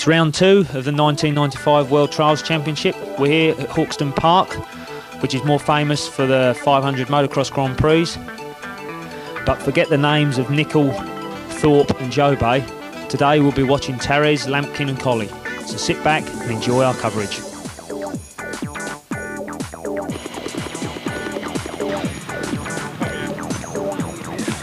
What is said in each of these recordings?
It's round 2 of the 1995 World Trials Championship. We're here at Hawkstone Park, which is more famous for the 500 motocross Grand Prix. But forget the names of Nickel, Thorpe and Jobay. Today we'll be watching Terres, Lampkin and Colley. So sit back and enjoy our coverage.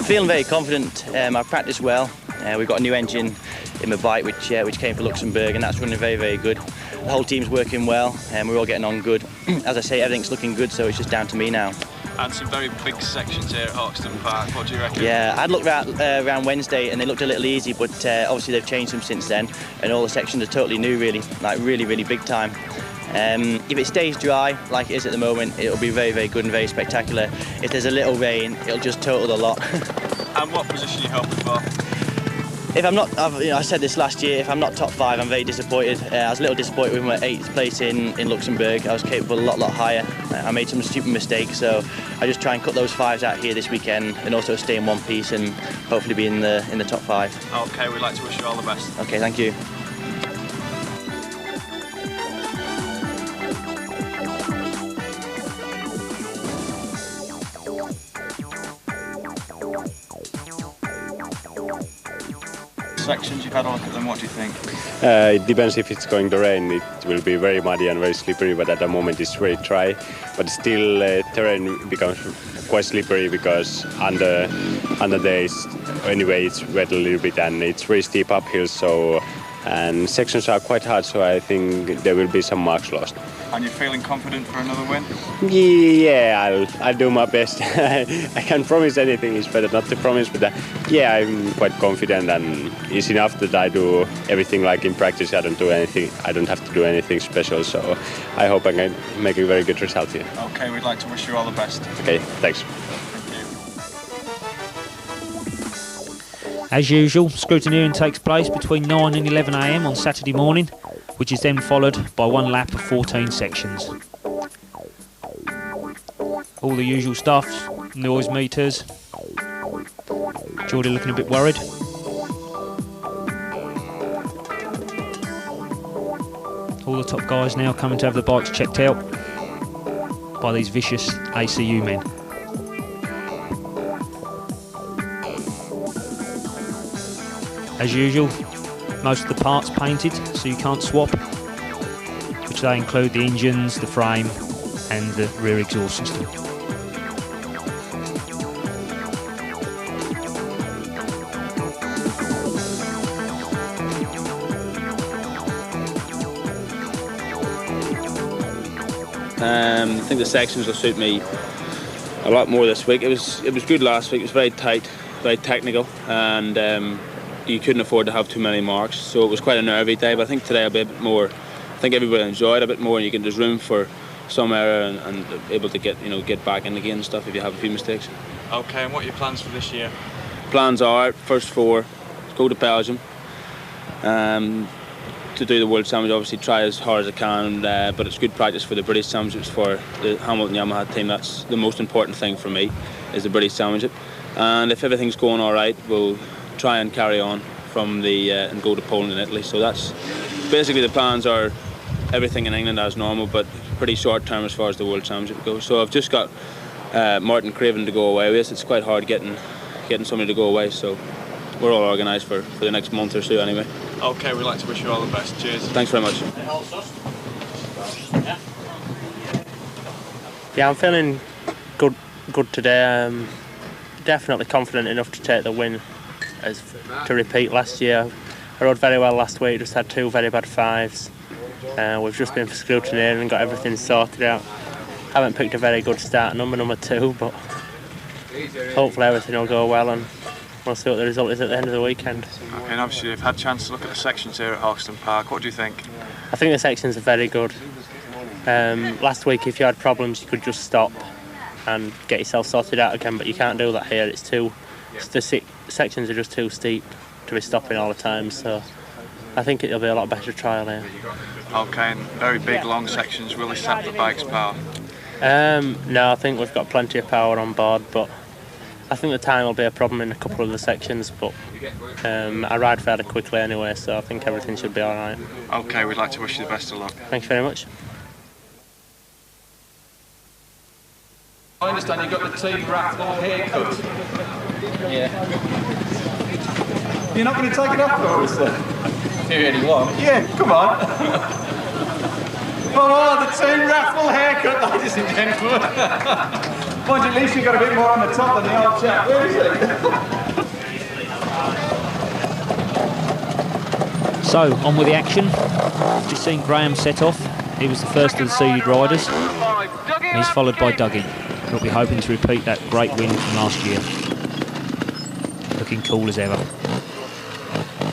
Feeling very confident. I've practiced well. We've got a new engine in my bike which came from Luxembourg, and that's running very, very good. The whole team's working well and we're all getting on good. As I say, everything's looking good, so it's just down to me now. And some very big sections here at Hawkstone Park. What do you reckon? Yeah, I'd looked around Wednesday and they looked a little easy, but obviously they've changed them since then, and all the sections are totally new, really, like really, really big time. If it stays dry like it is at the moment, it'll be very, very good and very spectacular. If there's a little rain, it'll just total the lot. And what position are you hoping for? If I'm not, I said this last year, if I'm not top 5, I'm very disappointed. I was a little disappointed with my 8th place in Luxembourg. I was capable a lot higher. I made some stupid mistakes, so I just try and cut those 5s out here this weekend and also stay in one piece and hopefully be in the top 5. Okay, we'd like to wish you all the best. Okay, thank you. Sections, you've had a look at them, what do you think? It depends if it's going to rain. It will be very muddy and very slippery, but at the moment it's very dry. But still terrain becomes quite slippery because under there anyway it's wet a little bit and it's very steep uphill, so and sections are quite hard, so I think there will be some marks lost. And you're feeling confident for another win? Yeah, I'll do my best. I can't promise anything, it's better not to promise, but yeah, I'm quite confident, and it's enough that I do everything like in practice. I don't have to do anything special, so I hope I can make a very good result here. Okay, we'd like to wish you all the best. Okay, thanks. As usual, scrutineering takes place between 9 and 11 AM on Saturday morning, which is then followed by one lap of 14 sections. All the usual stuff, noise meters. Geordie looking a bit worried. All the top guys now coming to have the bikes checked out by these vicious ACU men. As usual, most of the parts painted so you can't swap, which they include the engines, the frame and the rear exhaust system. I think the sections will suit me a lot more this week. It was good last week. It was very tight, very technical, and you couldn't afford to have too many marks, so it was quite a nervy day. But I think today will be a bit more. I think everybody enjoyed it a bit more, and there's room for some error and able to get back in again and stuff if you have a few mistakes. Okay, and what are your plans for this year? Plans are first 4, go to Belgium. To do the World Championship, obviously try as hard as I can, but it's good practice for the British Championships for the Hamilton Yamaha team. That's the most important thing for me, is the British Championship. And if everything's going all right, we'll try and carry on from and go to Poland and Italy. So that's basically the plans. Are everything in England as normal, but pretty short term as far as the World Championship goes. So I've just got Martin Craven to go away with. It's quite hard getting somebody to go away, so we're all organised for the next month or so anyway. Okay, we'd like to wish you all the best. Cheers. Thanks very much. Yeah, I'm feeling good today. Definitely confident enough to take the win, to repeat last year. I rode very well last week, just had 2 very bad 5s. We've just been for scrutineering and got everything sorted out. Haven't picked a very good start number 2, but hopefully everything will go well and we'll see what the result is at the end of the weekend. Okay, and obviously you've had a chance to look at the sections here at Hawkstone Park. What do you think? I think the sections are very good. Last week, if you had problems, you could just stop and get yourself sorted out again, but you can't do that here. The sections are just too steep to be stopping all the time, so I think it'll be a lot better trial here. Okay, and very big long sections, will they sap the bike's power? No, I think we've got plenty of power on board, but I think the time will be a problem in a couple of the sections, but I ride fairly quickly anyway, so I think everything should be all right. Okay, we'd like to wish you the best of luck. Thank you very much. I understand you got the team raffle haircut. Yeah. You're not going to take it off for us then? If you really want. Yeah, come on. Come on, the team raffle haircut, ladies and gentlemen. Mind you, at least you got a bit more on the top than the old chap. Where is it? So, on with the action. Just seen Graham set off. He was the first of the seeded riders. And he's followed by Dougie. He'll be hoping to repeat that great win from last year. Looking cool as ever.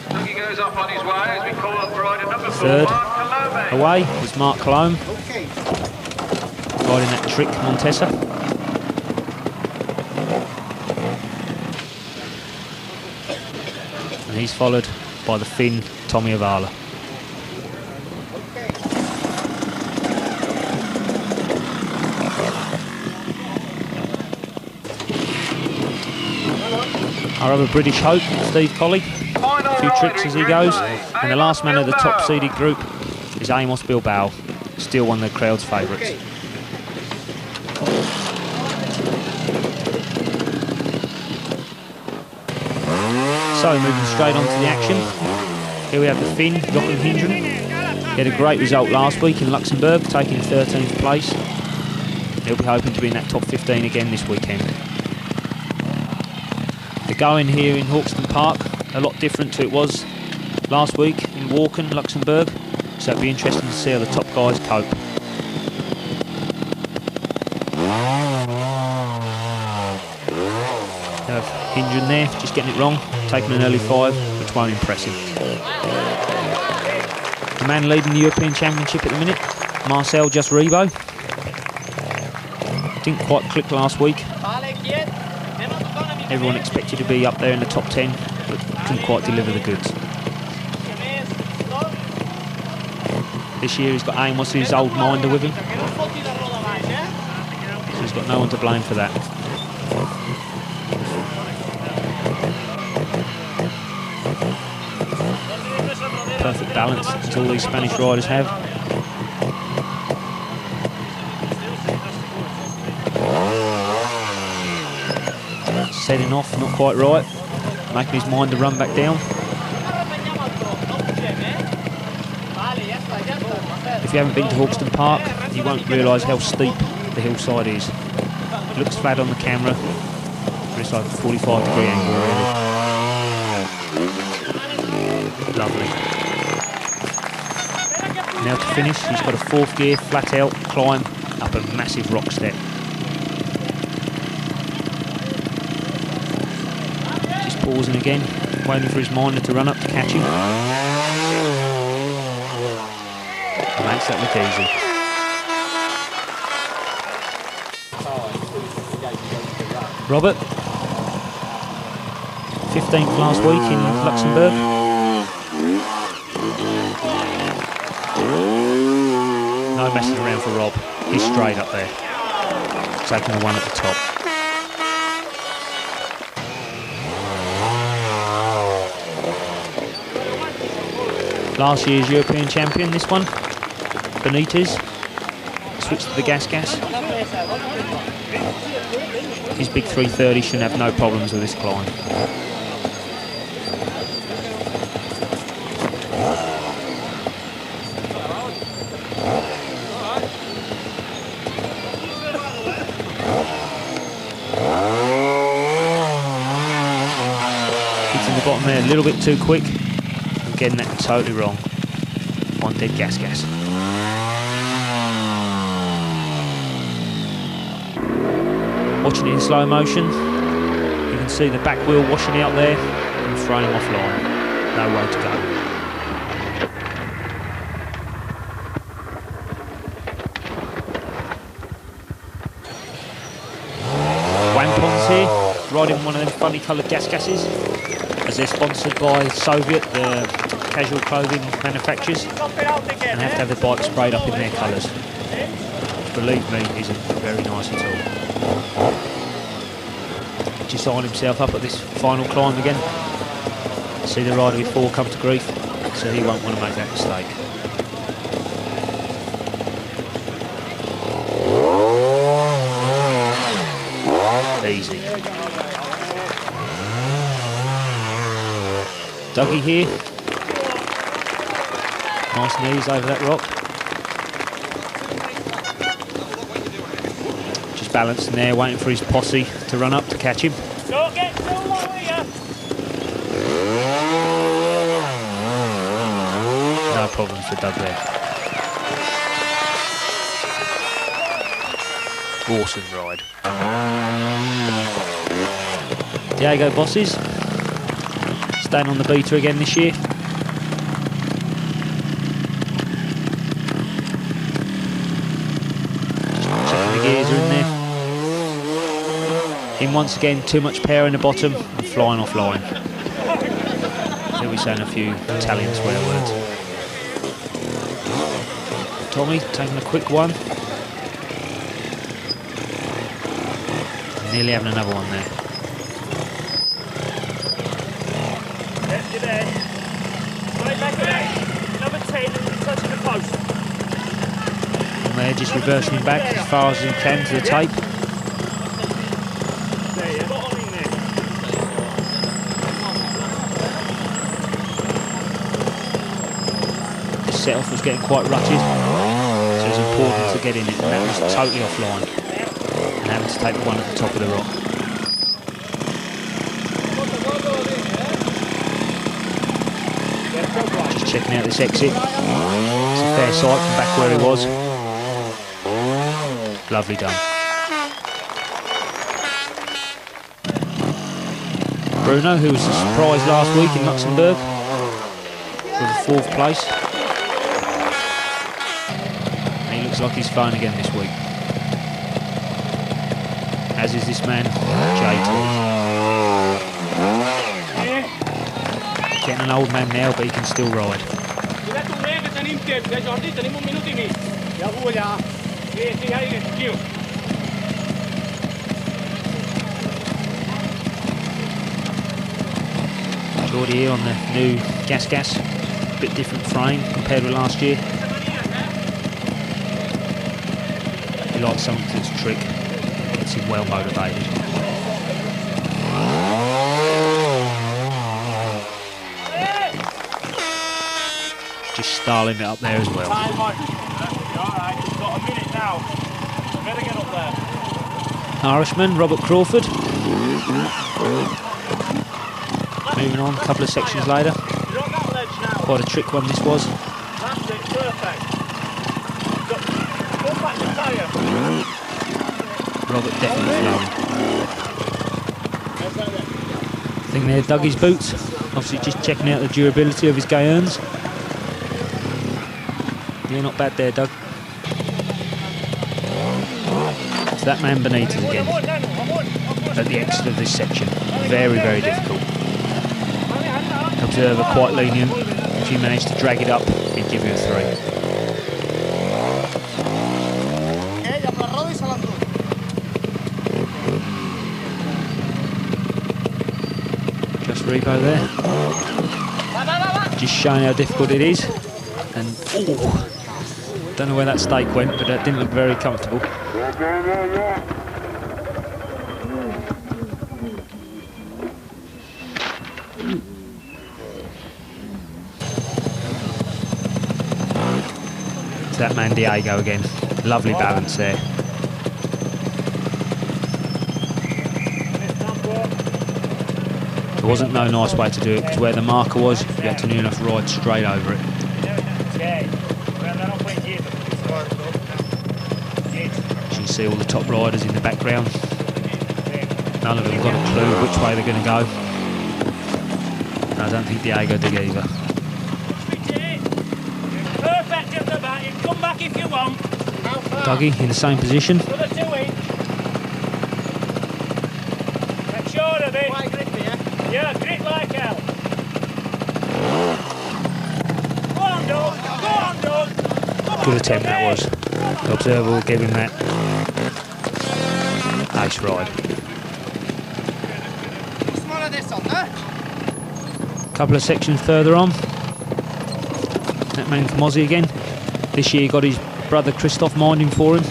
Dougie goes off on his way as we call up rider number 4, Third Mark Colombe. away is Mark Colombe. Riding that trick Montesa. And he's followed by the Finn Tommy Avala. Our other British hope, Steve Colley, a few tricks as he goes. And the last man of the top seeded group is Amos Bilbao, still one of the crowd's favourites. So moving straight on to the action. Here we have the Finn, Jochen Hindren. He had a great result last week in Luxembourg, taking 13th place. He'll be hoping to be in that top 15 again this weekend. The going here in Hawkstone Park, a lot different to it was last week in Walken, Luxembourg. So it'll be interesting to see how the top guys cope. Hindren there, just getting it wrong, taking an early 5, which won't impress him. The man leading the European Championship at the minute, Marcel Just Rebo. Didn't quite click last week. Everyone expected to be up there in the top 10, but couldn't quite deliver the goods. This year he's got Amos, his old minder, with him. So he's got no one to blame for that. Perfect balance, as all these Spanish riders have. Setting off, not quite right. Making his mind to run back down. If you haven't been to Hawkstone Park, you won't realise how steep the hillside is. It looks flat on the camera, but it's like a 45-degree angle really. Lovely. Now to finish, he's got a 4th gear, flat out climb up a massive rock step. Just pausing again, waiting for his minder to run up to catch him. Makes that look easy. Robert, 15th last week in Luxembourg. No messing around for Rob. He's straight up there, taking the one at the top. Last year's European champion, this one. Benitez, switched to the gas. His big 330 shouldn't have no problems with this climb. Hitting the bottom there a little bit too quick and getting that totally wrong. One dead gas. Watching it in slow motion, you can see the back wheel washing out there and throwing him offline. No way to go. Wampons here, riding one of them funny coloured gases, as they're sponsored by Soviet, the casual clothing manufacturers, and have to have the bike sprayed up in their colours. Believe me, it isn't very nice at all. just eyeing himself up at this final climb again. See the rider before come to grief, so he won't want to make that mistake. Easy. Dougie here. Nice knees over that rock. Just balancing there, waiting for his posse to run up to catch him. Don't get too low here. No problems for Doug there. Awesome ride. Diego bosses, staying on the beta again this year. Just checking the gears are in there. Him once again, too much power in the bottom and flying offline. He'll be saying a few Italian swear words. Tommy taking a quick one. Nearly having another one there. Right back again. Number 10, touching the post. And they're just reversing him back as far as he can to the tape. There you go. On in there. The set-off was getting quite rutted, so it's important to get in it, and that was totally offline. And having to take the one at the top of the rock. Just checking out this exit. It's a fair sight from back where he was. Lovely done. Bruno, who was a surprise last week in Luxembourg, with a 4th place. And he looks like he's fine again this week. As is this man, JT. Getting an old man now, but he can still ride. Jordy here on the new Gas, bit different frame compared with last year. He likes something that's trick. Gets him well motivated. Just styling it up there as well. Time out. Alright, you've got a minute now. Better get up there. Irishman, Robert Crawford. Moving on, a couple of sections later. You're on that ledge now. Quite a trick one this was. That's it, perfect. Go back the tyre. Robert definitely flowing. Thing there, Dougie's boots. Obviously just checking out the durability of his Gaurns. Yeah, not bad there, Doug. It's that man Benitez again. At the exit of this section. Very, very difficult. Observer quite lenient. If you manage to drag it up, he'd give you a 3. Just repo there. Just showing how difficult it is. And ooh, don't know where that stake went, but that didn't look very comfortable. It's that man Diego again. Lovely balance there. There wasn't no nice way to do it, because where the marker was, you had to near enough ride straight over it. As you can see all the top riders in the background. None of them got a clue which way they're going to go. And I don't think Diego did either. Perfect, just about. You come back if you want. Dougie in the same position. Make sure of it. Quite grippy, yeah? Yeah, grip like hell. Go on, Doug. Go on, Doug. Good attempt that was. The observer will give him that. Ace ride. Couple of sections further on, that man from Aussie again. This year he got his brother Christoph minding for him.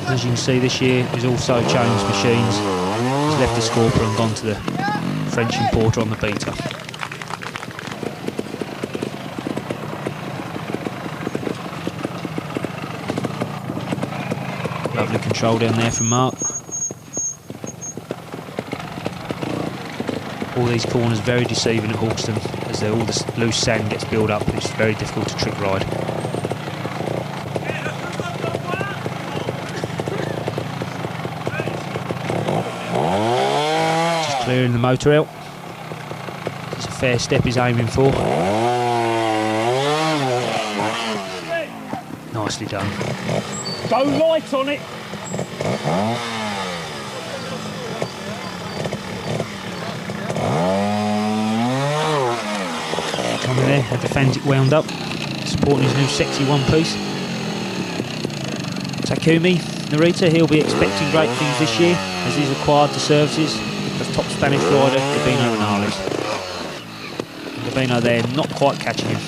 As you can see, this year he's also changed machines. He's left the Scorper and gone to the French importer on the Beta. Lovely control down there from Mark. All these corners very deceiving at Hawkstone, as all the loose sand gets built up. It's very difficult to trick ride. Just clearing the motor out. It's a fair step he's aiming for. Nicely done. Go light on it. Coming there, had the Fantic wound up, supporting his new sexy one-piece. Takumi Narita, he'll be expecting great things this year, as he's acquired the services of top Spanish rider Gabino Renales. Gabino there not quite catching him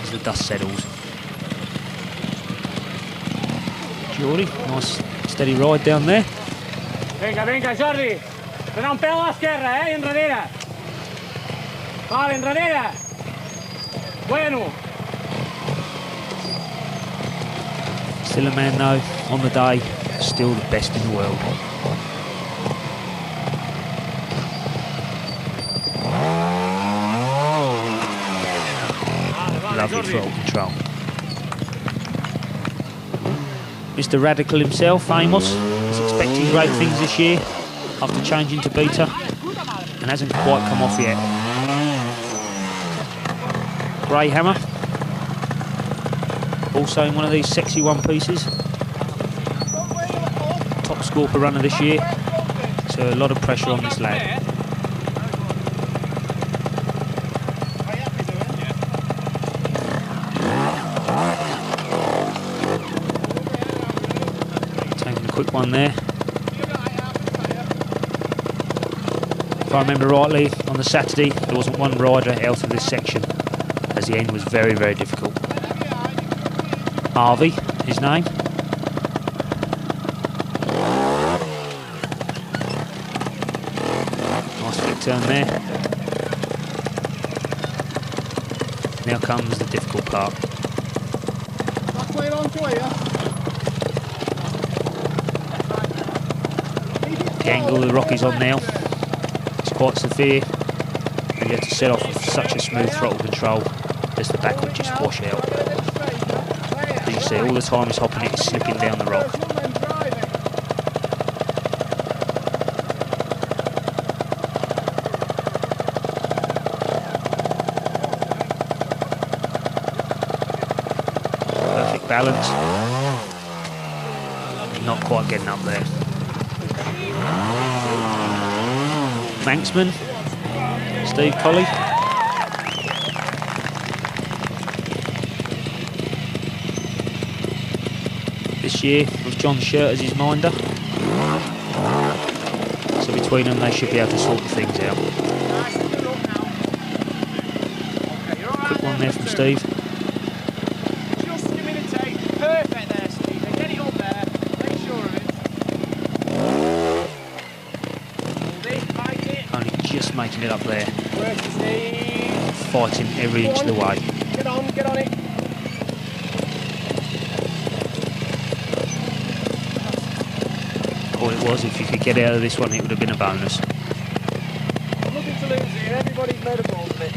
as the dust settles. Jordi, nice steady ride down there. Venga, venga, Jordi. Dona un peu a l'esquerra, enrere. Vale, enrere. Bueno. Still a man though, on the day, still the best in the world. Lovely throttle control. Mr. Radical himself, Amos, is expecting great things this year after changing to Beta and hasn't quite come off yet. Greyhammer, also in one of these sexy one-pieces. Top Scorper runner this year, so a lot of pressure on this lad. Quick one there. If I remember rightly, on the Saturday there wasn't one rider out of this section, as the end was very, very difficult. Harvey, his name. Nice flick turn there. Now comes the difficult part. The angle the Rocky's on now is quite severe, and you have to set off with such a smooth throttle control as the back would just wash out. As you see, all the time he's hopping it, he's slipping down the rock. Perfect balance, not quite getting up there. Manxman, Steve Colley. This year with John Shirt as his minder. So between them they should be able to sort the things out. Quick one there from Steve. Just give me the tape. Perfect there, Steve. Get it up there. Make sure of it. Only just making it up there. Work it, Steve. Fighting every inch of the way. Get on it. All it was, if you could get out of this one, it would have been a bonus. Nothing to lose here. Everybody's made a ball of it.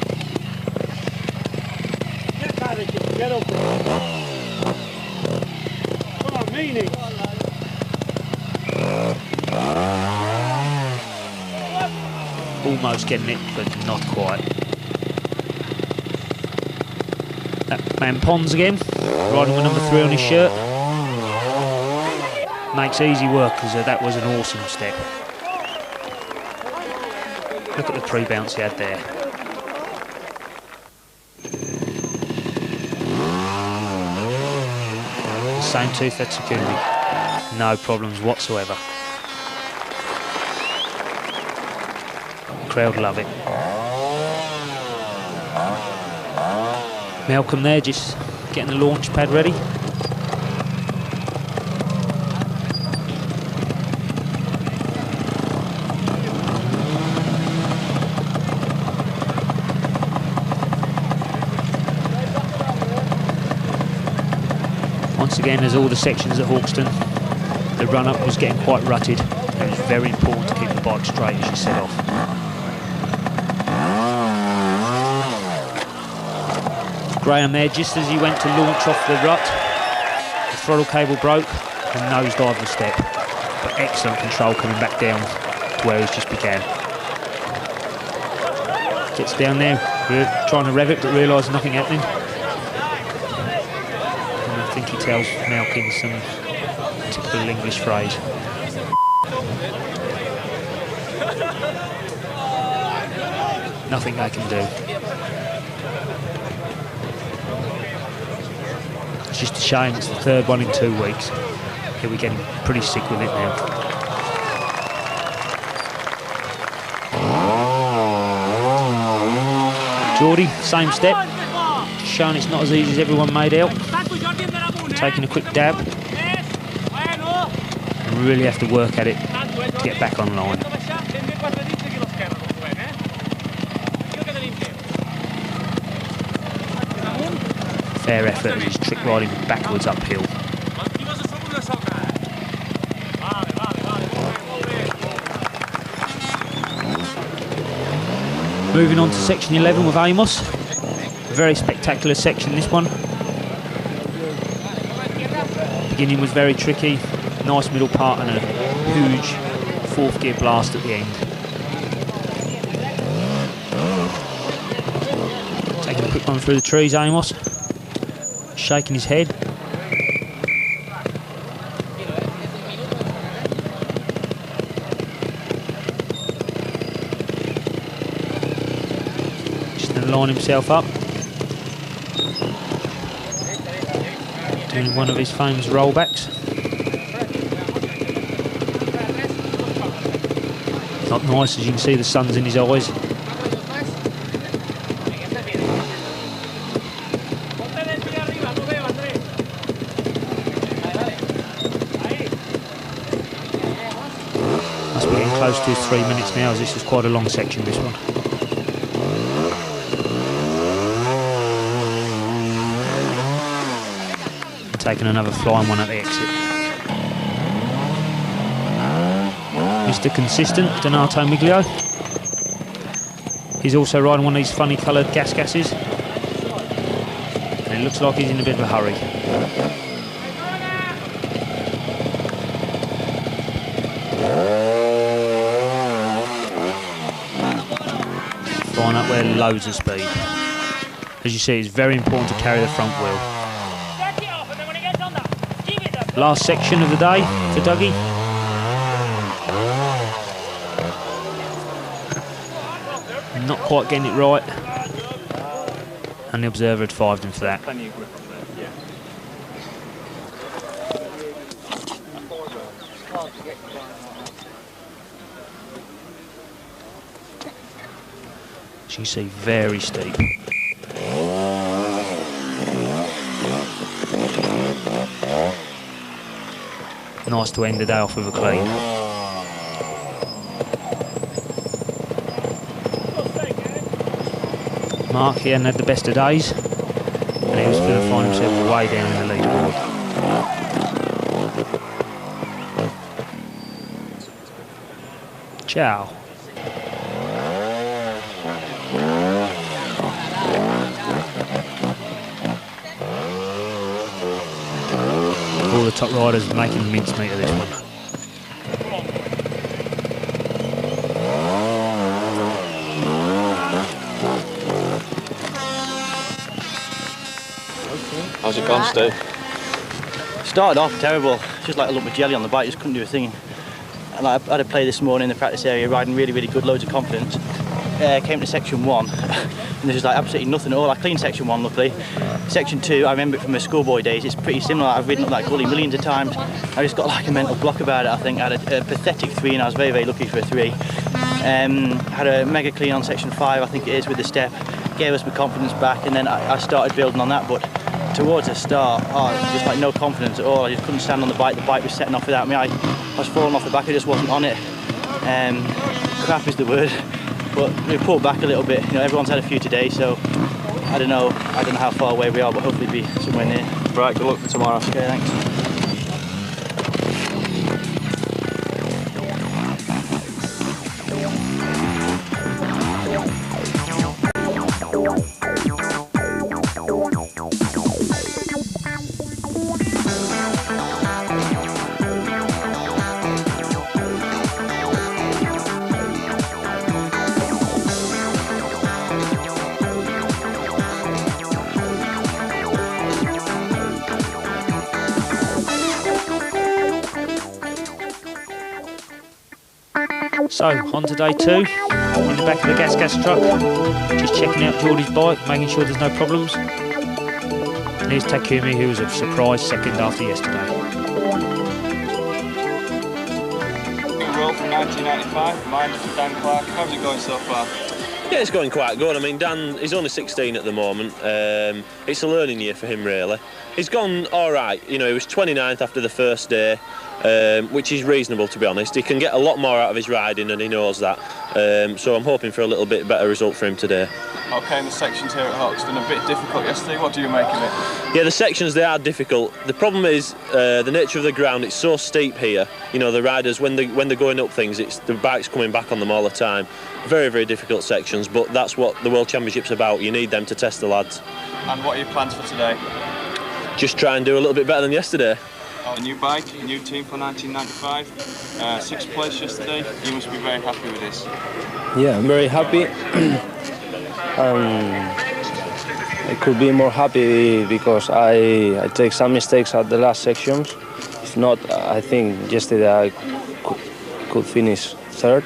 Get panicking. Get up there. Come on, meaning. Almost getting it, but not quite. That man Pons again, riding with number 3 on his shirt. Makes easy work, because that was an awesome step. Look at the pre-bounce he had there. same tooth at security. No problems whatsoever. The crowd love it. Malcolm there just getting the launch pad ready. Once again, as all the sections at Hawkstone, the run-up was getting quite rutted. It was very important to keep the bike straight as you set off. Graham there, just as he went to launch off the rut, the throttle cable broke and nosedived the step. But excellent control coming back down to where he's just began. Gets down there, trying to rev it, but realising nothing happening. And I think he tells Malkin some typical English phrase. Nothing they can do. It's just a shame it's the third one in 2 weeks. Yeah, we're getting pretty sick with it now. Geordie, same step. Showing it's not as easy as everyone made out. Taking a quick dab. And really have to work at it to get back online. Fair effort as he's trick riding backwards uphill. Moving on to section 11 with Amos. Very spectacular section, this one. Beginning was very tricky. Nice middle part and a huge fourth gear blast at the end. Taking a quick one through the trees, Amos. Shaking his head. Just going to line himself up. Doing one of his famous rollbacks. Not nice, as you can see the sun's in his eyes. Close to 3 minutes now, as this is quite a long section, this one. And taking another flying one at the exit. Mr. Consistent, Donato Miglio. He's also riding one of these funny coloured gases. And it looks like he's in a bit of a hurry. Up there, loads of speed. As you see, it's very important to carry the front wheel. Last section of the day for Dougie. Not quite getting it right. And the observer had 5'd him for that. As you see, very steep. Nice to end the day off with a clean. Mark, he hadn't had the best of days, and he was going to find himself way down in the leaderboard. Ciao. All the top riders making mincemeat of this one. How's it gone, Steve? Started off terrible, just like a lump of jelly on the bike, just couldn't do a thing. And I had a play this morning in the practice area, riding really, really good, loads of confidence. Came to section 1, and this was like absolutely nothing at all. I cleaned section 1 luckily. Section 2, I remember it from my schoolboy days, it's pretty similar. I've ridden up that gully millions of times. I just got like a mental block about it, I think. I had a pathetic 3 and I was very, very lucky for a 3. Had a mega clean on section 5, I think it is, with the step. Gave us my confidence back, and then I started building on that, but towards the start, just like no confidence at all. I just couldn't stand on the bike was setting off without me. I was falling off the back, I just wasn't on it. Crap is the word, but we pulled back a little bit. You know, everyone's had a few today, so I don't know how far away we are, but hopefully be somewhere near. Right, good luck for tomorrow. Okay, thanks. So, on to day 2, in the back of the gas truck, just checking out Geordie's bike, making sure there's no problems. And here's Takumi, who was a surprise second after yesterday. Well, from 1995, mine from Dan Clark. How's it going so far? Yeah, it's going quite good. I mean, Dan, he's only 16 at the moment. It's a learning year for him, really. He's gone all right. You know, he was 29th after the first day, which is reasonable, to be honest. He can get a lot more out of his riding, and he knows that. So I'm hoping for a little bit better result for him today. Okay, and the sections here at Hawkstone a bit difficult yesterday. What do you make of it? Yeah, the sections, they are difficult. The problem is the nature of the ground. It's so steep here. You know, the riders, when they're going up things, the bike's coming back on them all the time. Very, very difficult sections, but that's what the World Championship's about. You need them to test the lads. And what are your plans for today? Just try and do a little bit better than yesterday. A new bike, a new team for 1995, 6th place yesterday. You must be very happy with this. Yeah, I'm very happy. I could be more happy because I take some mistakes at the last sections. If not, I think yesterday I could finish 3rd.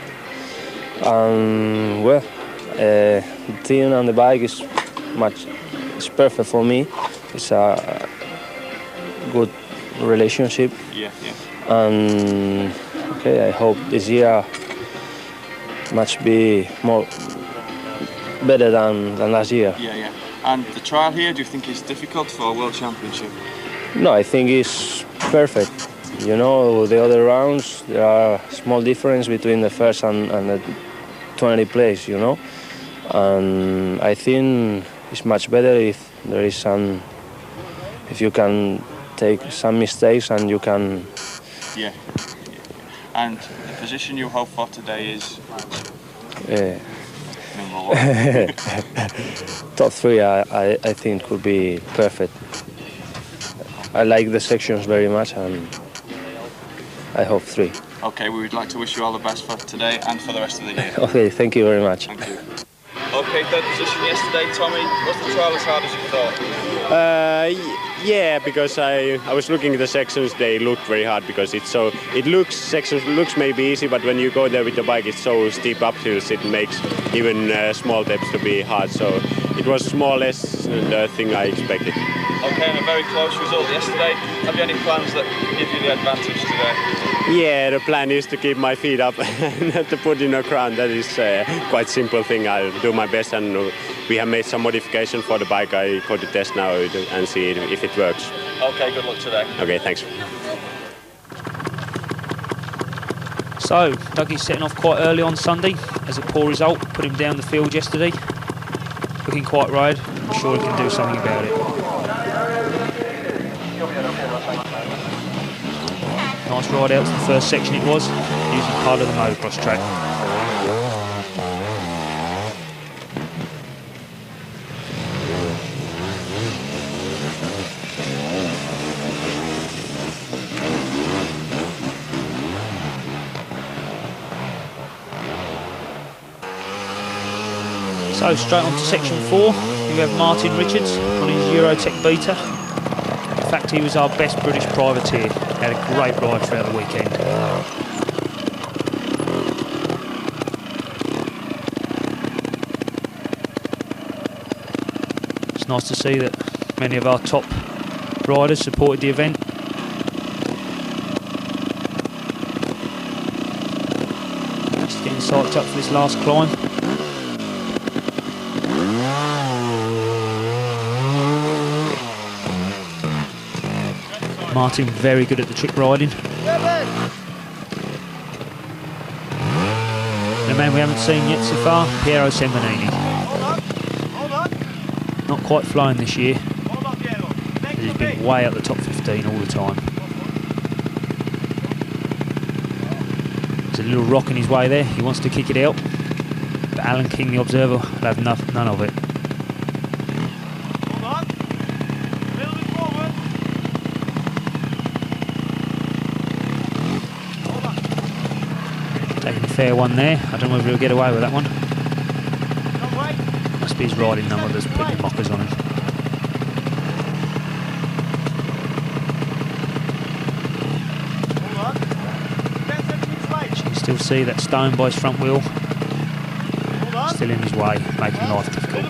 Well, the team and the bike is perfect for me. It's a good relationship. Yeah. And okay, I hope this year must be better than last year. Yeah. And the trial here, do you think is difficult for a World Championship? No, I think it's perfect. You know, the other rounds, there are small difference between the first and the 20th place, you know. And I think it's much better if there is if you can take some mistakes and you can... Yeah. And the position you hope for today is? Top 3, I think could be perfect. I like the sections very much and I hope 3. Okay, we would like to wish you all the best for today and for the rest of the year. Okay, thank you very much. Thank you. Okay, 3rd position yesterday, Tommy. Was the trial as hard as you thought? Yeah, because I was looking at the sections, they looked very hard because sections looks maybe easy, but when you go there with the bike, it's so steep uphills, it makes even small steps to be hard. So it was more or less the thing I expected. Okay, and a very close result yesterday. Have you any plans that give you the advantage today? Yeah, the plan is to keep my feet up and not to put in a crown. That is quite simple thing. I'll do my best, and we have made some modification for the bike. I go to test now and see if it works. Okay, good luck today. Okay, thanks. So, Dougie's setting off quite early on Sunday as a poor result. Put him down the field yesterday. Looking quite worried. I'm sure he can do something about it. Nice ride out to the first section it was, using part of the motocross track. So straight on to section 4, we have Martin Richards on his Eurotech Beta. In fact, he was our best British privateer. Had a great ride throughout the weekend. It's nice to see that many of our top riders supported the event. Just getting psyched up for this last climb. Martin very good at the trick riding. The man we haven't seen yet so far, Piero Semmonini. Not quite flying this year. He's been way up the top 15 all the time. There's a little rock in his way there. He wants to kick it out. But Alan King, the observer, will have none of it. Taking a fair one there. I don't know if he'll get away with that one. Must be his riding number that's putting mockers on him. You can still see that stone by his front wheel. Still in his way, making life difficult.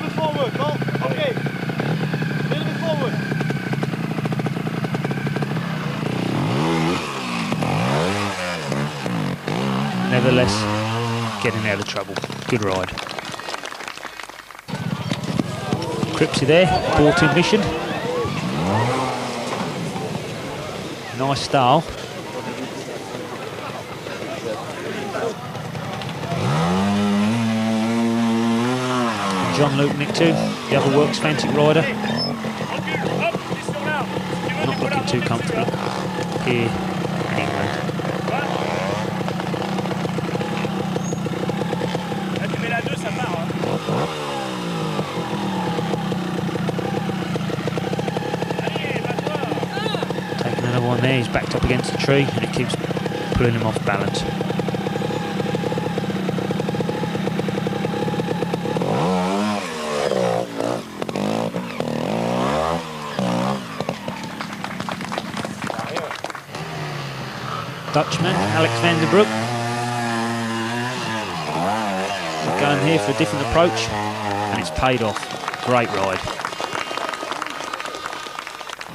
Nevertheless, getting out of trouble. Good ride. Cripsy there, bought in mission. Nice style. John Luke too, the other Works Fantic rider. Not looking too comfortable here in England. Taking another one there, he's backed up against the tree and it keeps pulling him off balance. Dutchman, Alex van der Broek. Going here for a different approach, and it's paid off. Great ride.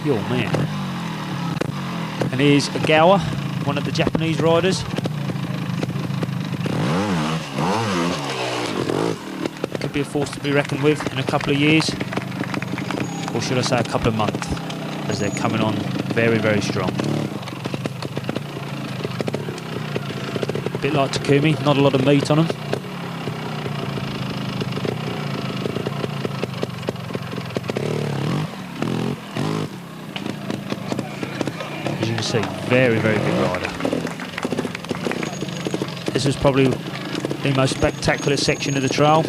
Your man. And here's Agawa, one of the Japanese riders. Could be a force to be reckoned with in a couple of years, or should I say a couple of months, as they're coming on very, very strong. A bit like Takumi, not a lot of meat on them. As you can see, very, very big rider. This was probably the most spectacular section of the trail.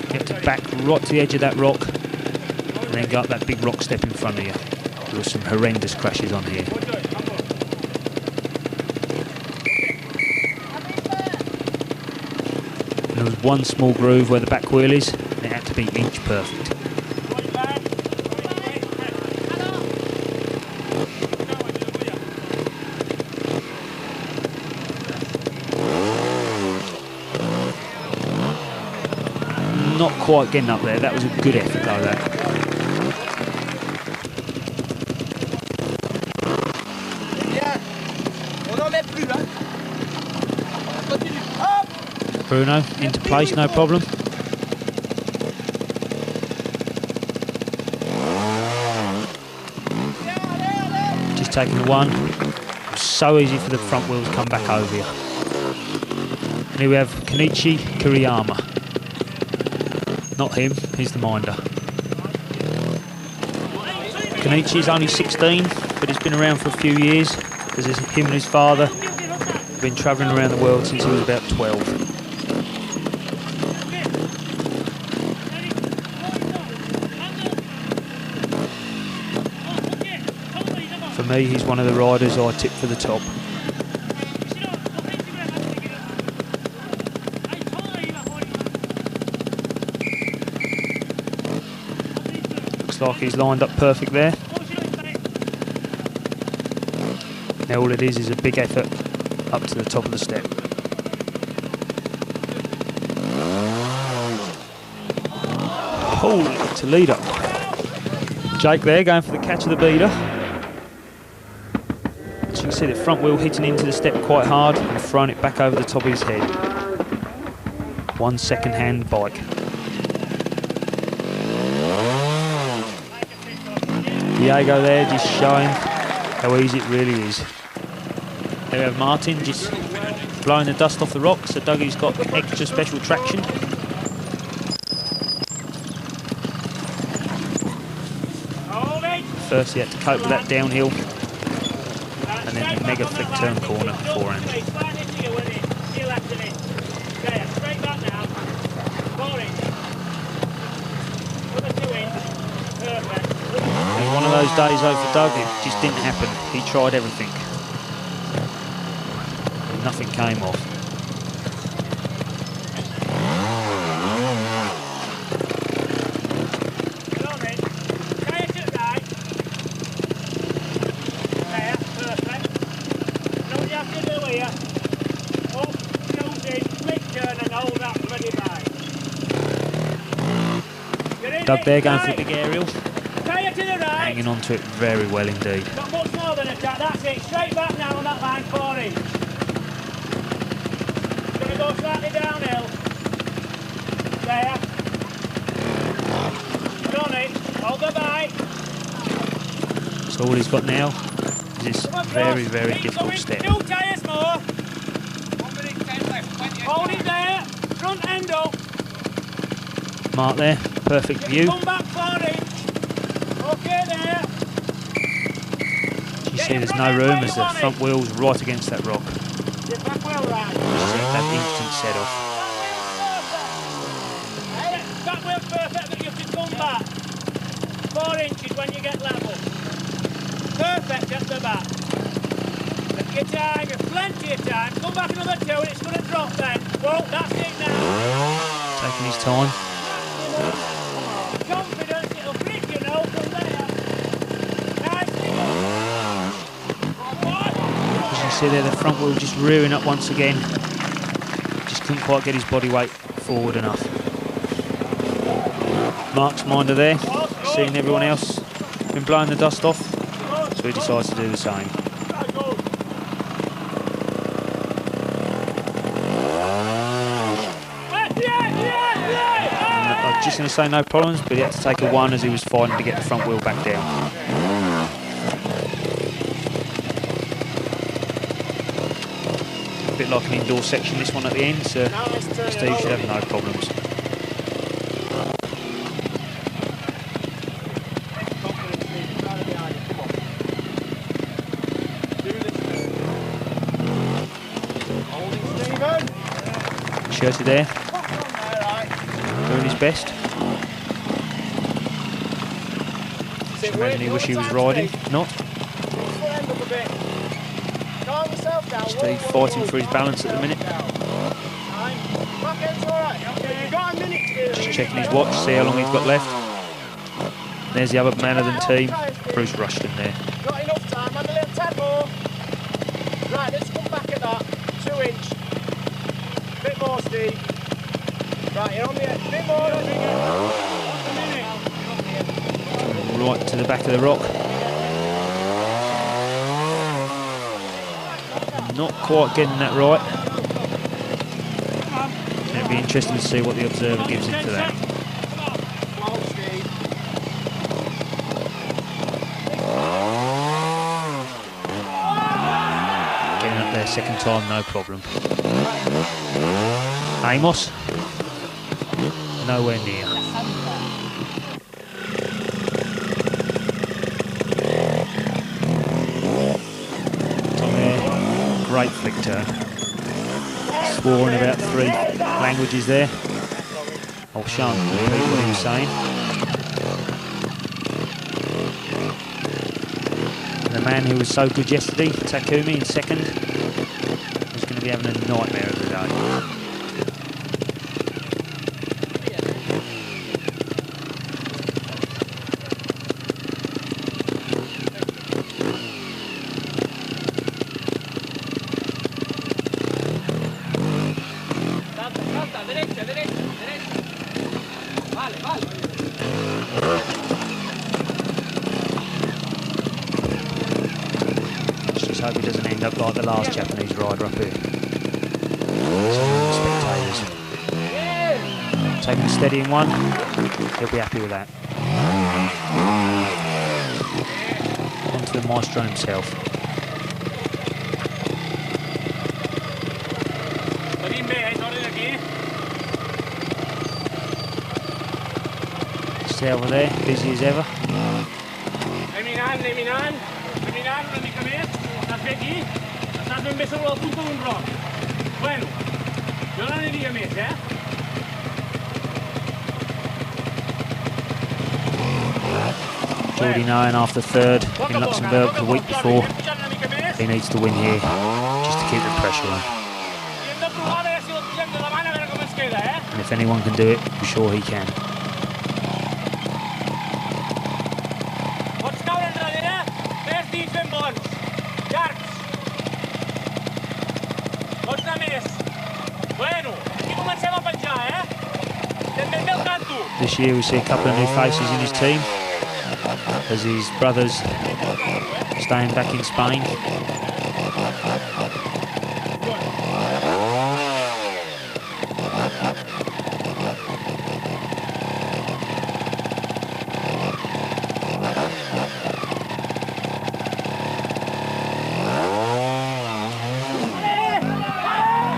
You have to back right to the edge of that rock and then go up that big rock step in front of you. There were some horrendous crashes on here. There was one small groove where the back wheel is, and it had to be inch perfect. Not quite getting up there, that was a good effort though, that. Bruno into place, no problem. Just taking the one. It was so easy for the front wheel to come back over you. And here we have Kenichi Kuriyama. Not him, he's the minder. Kenichi is only 16, but he's been around for a few years, because him and his father have been travelling around the world since he was about 12. For me, he's one of the riders I tip for the top. Looks like he's lined up perfect there. Now all it is a big effort up to the top of the step. pull to leader. Jake there going for the catch of the beater. As you can see, the front wheel hitting into the step quite hard and throwing it back over the top of his head. One second-hand bike. Diego there just showing how easy it really is. There we have Martin just blowing the dust off the rock, so Dougie's got extra special traction. First he had to cope with that downhill, and then the mega flick turn corner beforehand. It was one of those days though for Doug, it just didn't happen. He tried everything. Nothing came off. Doug there going for the big aerial. Hanging on to it very well indeed. Not much more than a tap, that's it. Straight back now on that line, 4 inch. Going to go slightly downhill. There. Done it. Hold the bike. So all he's got now is this very, very difficult step. 2 tyres more. 1 minute 10 left. Hold it there. Front end up. Mark there, perfect view. Come back 4 inch. Okay there. You see there's no room as the front wheel's right against that rock. Your back wheel right. You see that instant set off. Back wheel's perfect, but you have to come back 4 inches when you get level. Perfect at the back. Take your time, you've plenty of time. Come back another 2 and it's going to drop then. Whoa, that's it now. Taking his time. Confidence, it'll grip you now from there. Nicely As you see there, the front wheel just rearing up once again. Just couldn't quite get his body weight forward enough. Mark's minder there, seeing everyone else been blowing the dust off, so he decides to do the same. Just going to say no problems, but he had to take a 1 as he was fighting to get the front wheel back down. A bit like an indoor section, this one at the end, so Steve should have no problems. Shirty there. Doing his best. Just imagine he wish he was riding, not. Steve fighting for his balance at the minute. Just checking his watch, see how long he's got left. There's the other man of the team, Bruce Rushton there. Got enough time, and a little tad more. Right, let's come back at that. 2 inch. Bit more, Steve. Right, you're on the edge. Bit more. Right to the back of the rock. Not quite getting that right. It'll be interesting to see what the observer gives into that. Getting up there second time, no problem. Amos, nowhere near. Great flick turn. Swore in about 3 languages there. I'll show him repeat what he was saying. And the man who was so good yesterday, Takumi, in second, was going to be having a nightmare of the day. hope he doesn't end up like the last Japanese rider up here. Some of the spectators. Taking a steady in one, he'll be happy with that. On to the maestro himself. Stay over there, busy as ever. Eliminant una mica més. Estàs bé aquí? Estàs ben bé sobre la punta d'un roc. Bueno, jo n'aniria més, Geordie knowing after third in Luxembourg the week before, he needs to win here just to keep the pressure on. And if anyone can do it, I'm sure he can. Pots caure enrere, més dins ben bons, llargs. Pots anar més. Bueno, aquí comencem a penjar, Estem ben bé al canto. This year we see a couple of new faces in his team, as his brothers staying back in Spain.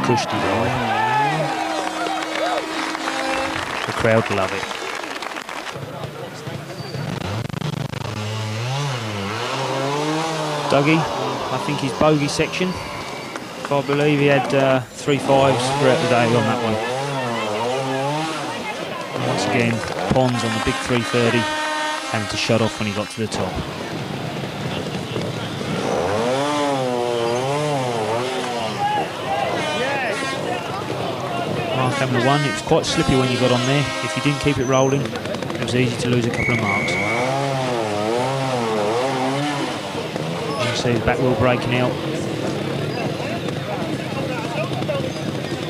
Cushy boy. The crowd love it. Dougie, I think his bogey section, if I believe he had 3 5s throughout the day on that one. And once again, Pons on the big 330, having to shut off when he got to the top. Mark having the 1, it was quite slippy when you got on there. If you didn't keep it rolling, it was easy to lose a couple of marks. See the back wheel breaking out.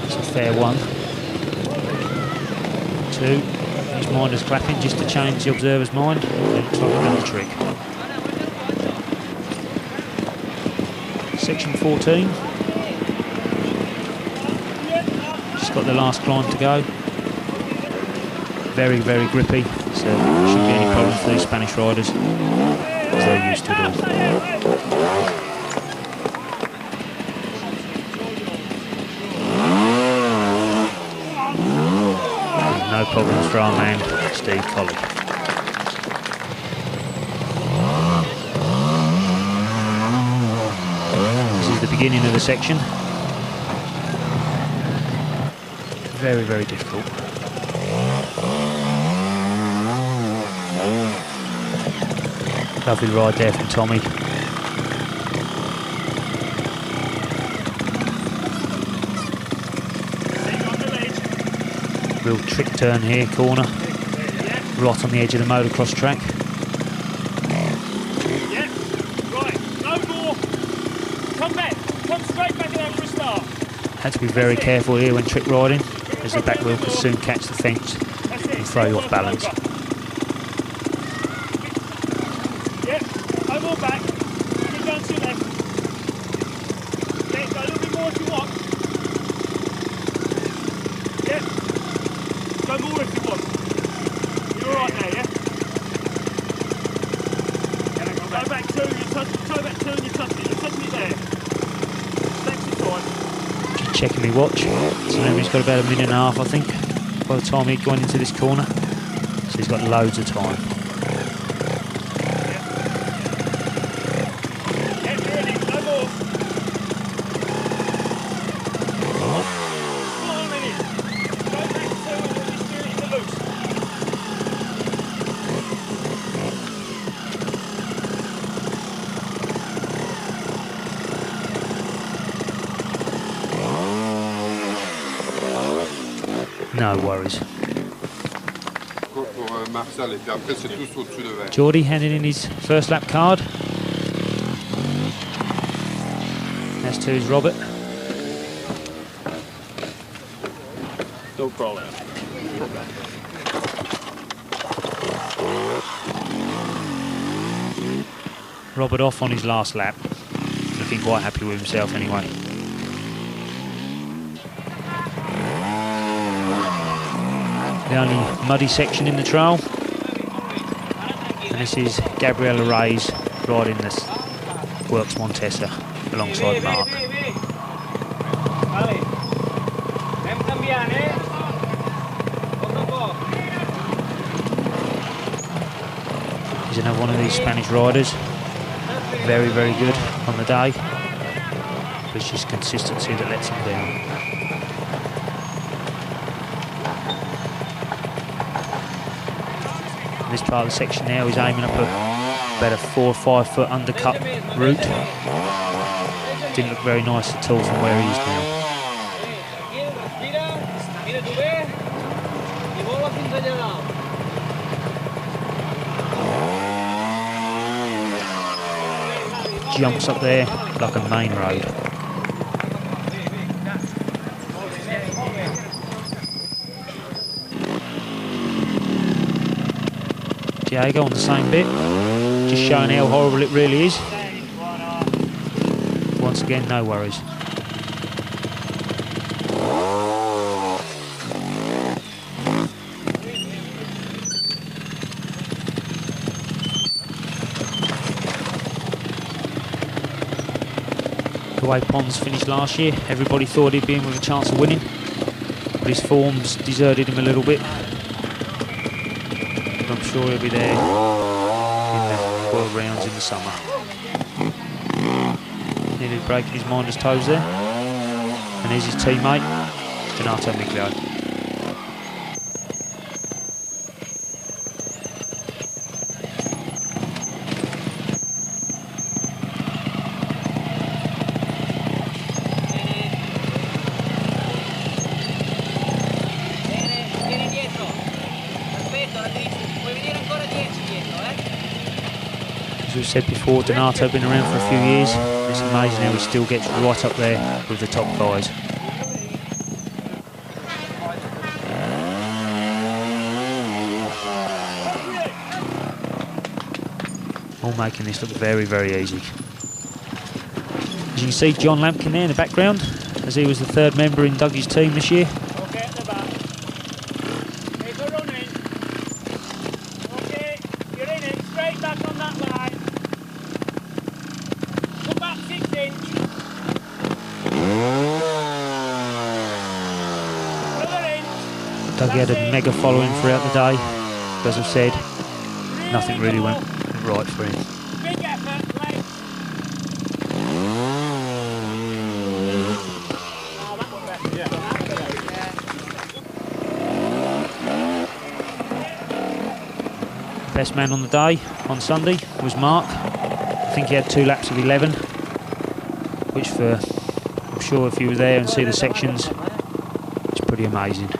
It's a fair 1. 2. His minder's clapping just to change the observer's mind. It looks like we've done the trick. Section 14. Just got the last climb to go. Very, very grippy. So there shouldn't be any problems for these Spanish riders, as they're used to it all. No problems for our man, Steve Colley. This is the beginning of the section. Very, very difficult. Lovely ride there from Tommy. Real trick turn here, corner. Right on the edge of the motocross track. Yeah, right, no more. Come back, come straight back in for a start. Had to be very careful here when trick riding, as the back wheel could soon catch the fence and throw you off balance. Yeah, no more back. Keep going to your left. Yeah, go a little bit more if you want. Yeah. Go more if you want. You're alright there, yeah? Go back 2, you touch it, go back 2 and you touch it. You're touching it there. Thanks for your time. Just checking my watch. So now he's got about a minute and a half, I think, by the time he'd gone into this corner. So he's got loads of time. No worries. Geordie handing in his first lap card. As to his Robert. No problem. Robert off on his last lap. The have been quite happy with himself anyway. The only muddy section in the trail. And this is Gabriella Reyes riding this Works Montesa alongside Mark. He's another one of these Spanish riders. Very, very good on the day. But it's just consistency that lets him down. This part of the section now is aiming up about a 4 or 5 foot undercut route. Didn't look very nice at all from where he is now. Jumps up there like a main road. Diego on the same bit, just showing how horrible it really is. Once again, no worries. The way Pons finished last year, everybody thought he'd be in with a chance of winning, but his form's deserted him a little bit. I'm sure he'll be there in the World Rounds in the summer. Nearly breaking his minder's toes there. And here's his teammate, Donato Miglio. As we've said before, Donato been around for a few years. It's amazing how he still gets right up there with the top guys. All making this look very, very easy. As you can see, John Lampkin there in the background, as he was the third member in Dougie's team this year. Okay, at the back. Keep it running. Okay, you're in it. Straight back on that line. Come back 6 inch. Another inch. Dougie had a mega following throughout the day. As I've said, nothing really went right for him. Big effort, legs. Best man on the day on Sunday was Mark. I think he had 2 laps of 11, which for, I'm sure if you were there and see the sections, it's pretty amazing.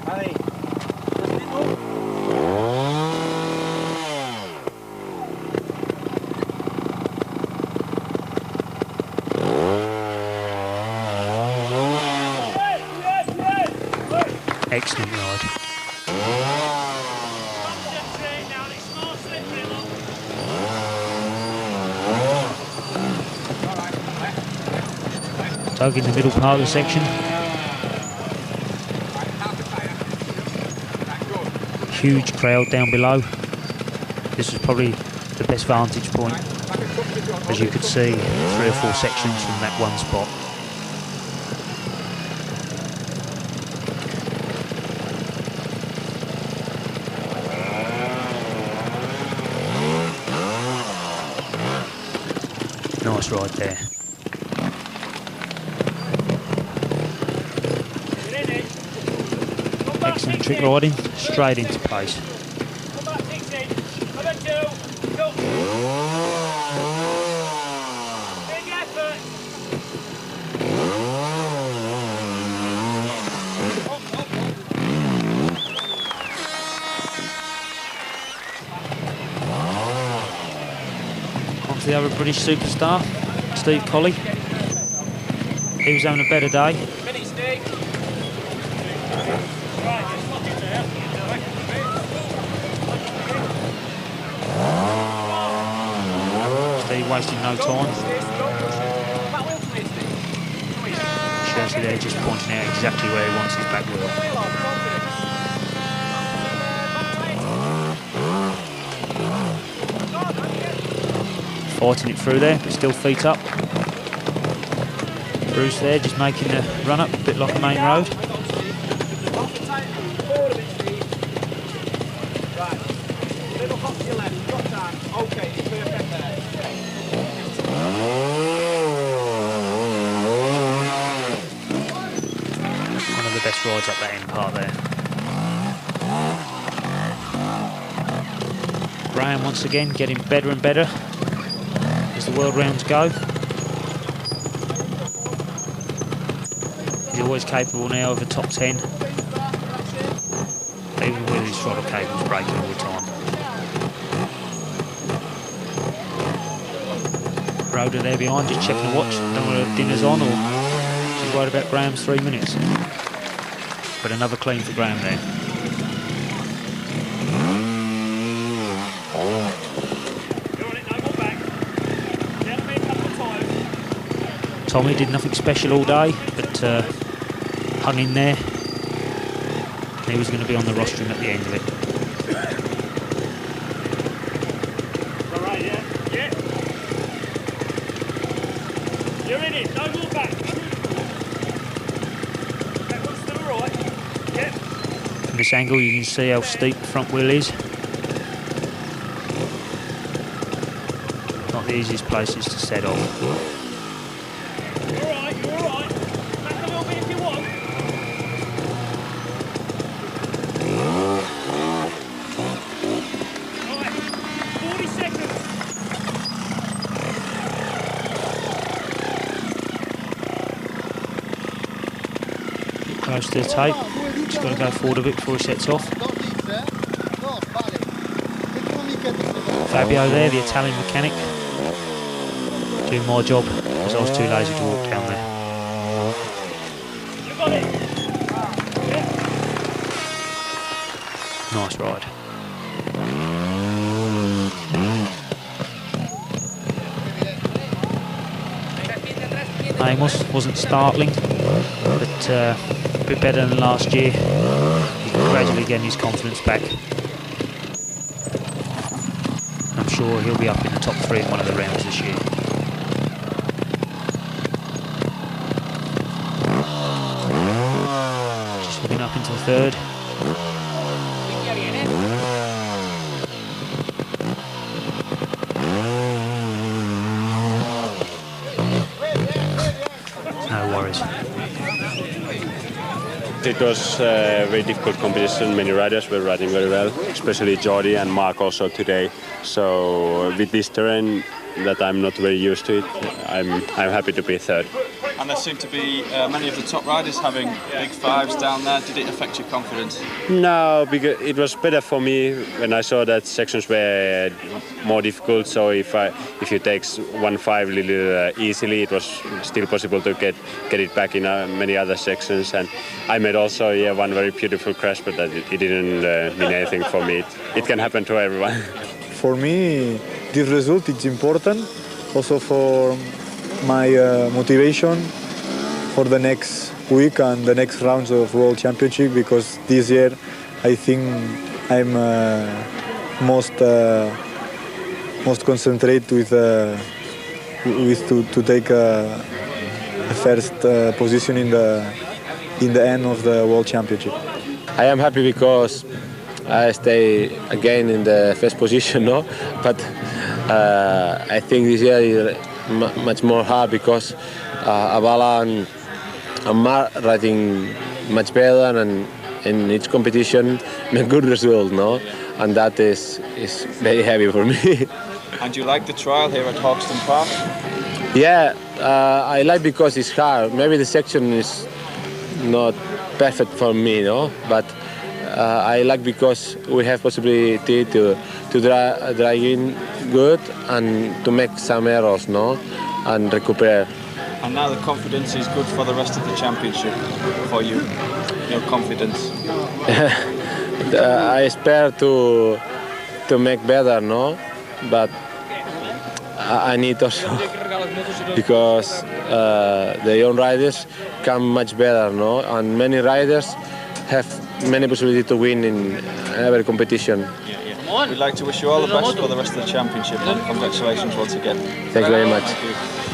Excellent ride. Doug in the middle part of the section. Huge crowd down below. This was probably the best vantage point, as you could see 3 or 4 sections from that one spot. Nice ride there. Excellent trick riding, straight into place. Come back 6 inch. Number 2. Go. Big effort. On to the other British superstar, Steve Colley. He was having a better day. Steve wasting no time. Chelsea there just pointing out exactly where he wants his back wheel. Fighting it through there, but still feet up. Bruce there just making the run up, a bit like a main road. One of the best rides up that end part there. Graham once again getting better and better as the world rounds go. He's always capable now of a top 10, even with his throttle cables breaking all the time. Rhoda there behind, just checking the watch. Don't know whether dinner's on or she's worried about Graham's 3 minutes. But another clean for Graham there. Tommy did nothing special all day, but hung in there. He was going to be on the rostrum at the end of it. All right, yeah? Yeah. You're in it, no more back. That one's still all right. Yeah. From this angle you can see how steep the front wheel is. Not the easiest places to set off. Close to the tape, just got to go forward a bit before he sets off. Fabio there, the Italian mechanic, doing my job because I was too lazy to walk down there. Nice ride. Amos wasn't startling, but a bit better than last year. He's gradually getting his confidence back. I'm sure he'll be up in the top 3 in one of the rounds this year. Just looking up into the 3rd. No worries. It was a very difficult competition. Many riders were riding very well, especially Jordi and Mark also today. So with this terrain that I'm not very used to it, I'm happy to be 3rd. And there seem to be many of the top riders having big 5s down there. Did it affect your confidence? No, because it was better for me when I saw that sections were more difficult. So if you take 1.5 little easily, it was still possible to get it back in many other sections. And I made also one very beautiful crash, but that it didn't mean anything for me. It can happen to everyone. For me, this result is important, also for my motivation for the next week and the next rounds of World Championship, because this year I think I'm most concentrated with to take a first position in the end of the World Championship. I am happy because I stay again in the first position, no? But I think this year is much more hard because Avala and Mar riding much better, and in each competition make good result, no? And that is very heavy for me. And you like the trial here at Hawkstone Park? Yeah, I like because it's hard. Maybe the section is not perfect for me, no? But I like because we have possibility to drive in good and to make some errors, no? And recuperate. And now the confidence is good for the rest of the championship for you, your confidence. I expect to make better, no? But I need also because the young riders come much better, no? And many riders have many possibilities to win in every competition. We'd like to wish you all the best for the rest of the championship, and congratulations once again. Thank you very much. Thank you.